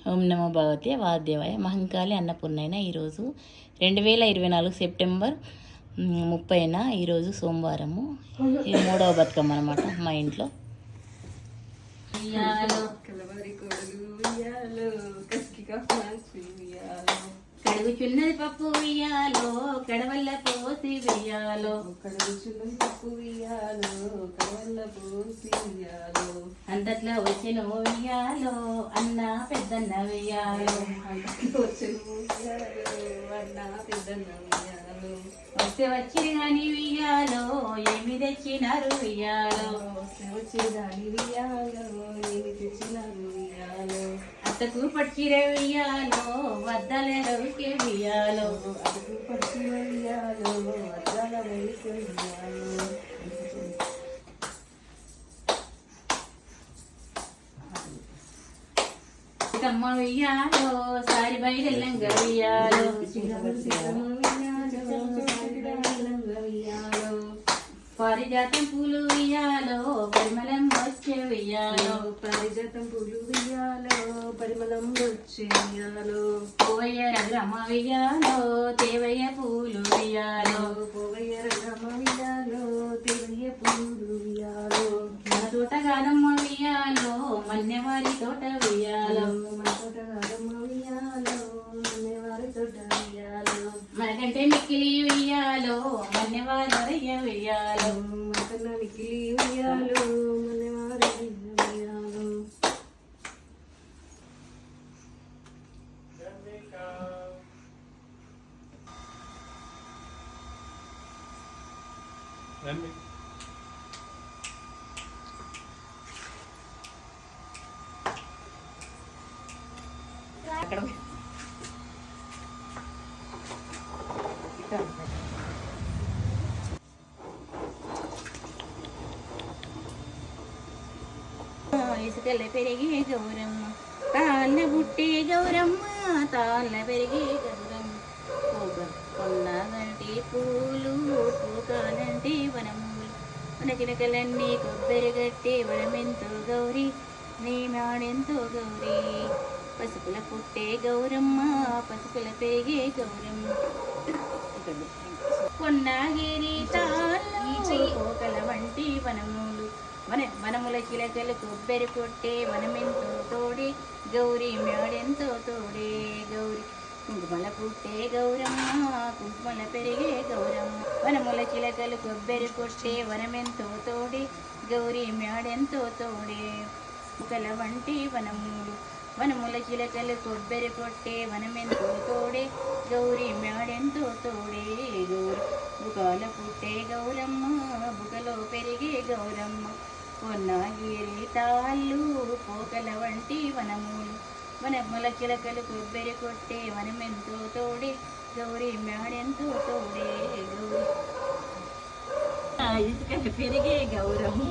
ఓం నమో భగవతే వాద్యవాయ మహంకాళి అన్నపూర్ణైన. ఈరోజు 2024 సెప్టెంబర్ 30న ఈరోజు సోమవారము. ఇది 3వ బతుకమ్మ అనమాట మా ఇంట్లో. కడుగుచున్నది పప్పు వియాలో కడవల్ల పోసి వియాలో, కడుగుచున్నది పప్పు వియాలో కడవల్ల పోసి వియాలో, అంతట్లో వచ్చిన వియాలో అన్న పెద్దన్న వియాలో, అంతట్లో వచ్చిన అన్న పెద్దన్న వియాలో, వస్తే వచ్చి గాని వియాలో ఏమి తెచ్చినారు వియాలో, వస్తే వచ్చి గాని వియాలో ఏమి తెచ్చినారు వియాలో, అత్తకు పచ్చిరే వియాలో వద్దలే రవికే వియాలో, అతకు పచ్చి వియాలో అద్దాల వైపు వియాలో, కమ్మ వియాలో సారి బయలుంగ వియాలో, పారిజాతం పూలు వియాలో పరిమళం వచ్చే వియాలో, పారిజాతం పూలు వియాలో పరిమళం వచ్చే వియాలో, పోవయ్య రమ వియాలో దేవయ్య పూలు వియాలో, పోవయ్య రమ వియాలో దేవయ్య పూలు వియాలో, మన తోటగానమ్మ వియాలో మన్నెవారి తోట వియాలో, మన తోటగారమ్మ వియాలో మన్నెవారి తోట వియాలో, మనకంటే మిక్కిలి వియాలో మన్నెవారయ్య వియాలో, మనకన్నా మిక్కిలి వియాలో మన్నెవారి వియాలో, అక్కడ ఇసుకల పెరిగి గౌరమ్మ తాళ్ళ బుట్టి గౌరమ్మ తాళ్ళ పెరిగి గౌరమ్మ, కొన్నగంటి పూలు పూకాలంటి వనములు వనకినకలన్నీ కొబ్బరి గట్టి వనమెంతో గౌరీ నీ మాడెంతో గౌరీ, పసుపుల పుట్టే గౌరమ్మ పసుపుల పెరిగే గౌరమ్మ, కొన్నగిరి తాళ్ళ వంటి వనములు వనముల చిలకలు కొబ్బరి కొట్టే వనమెంతో తోడే గౌరీ మేడెంతో తోడే గౌరీ, కుంకుమల పుట్టే గౌరమ్మ కుంకుమల పెరిగే గౌరమ్మ, వనముల చిలకలు కొబ్బరి కొట్టే వనమెంతో తోడే గౌరీ మేడెంతో తోడే, ముకల వంటి వనములు వనముల చిలకలు కొబ్బరి కొట్టే వనమెంతో తోడే గౌరీ మేడెంతో తోడే గౌరీ, బుకాల పుట్టే గౌరమ్మ బుకలో పెరిగే గౌరమ్మ, కొన్నగిరి తాళ్ళు పోకల వంటి వనములు వనముల చిలకలు కొబ్బరి కొట్టే వనమెంతో తోడే గౌరీ మేడెంతో తోడే గౌరీ, ఇసుకలు పెరిగే గౌరమ్మ.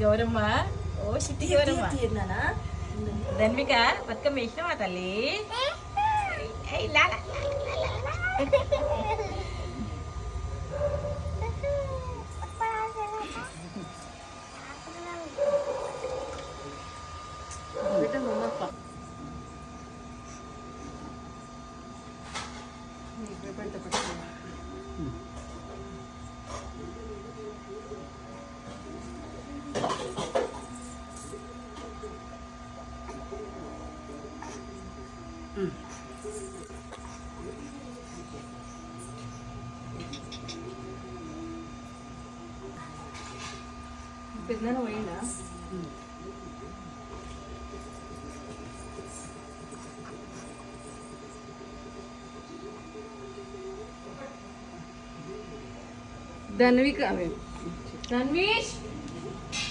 గౌరమ్మ ఓ సిట్టి గౌరమ్మ ధన్విక బతుకమ్మ వేసినావా తల్లి? పెద్దన పోయిందా? ధన్విక ధన్వీష్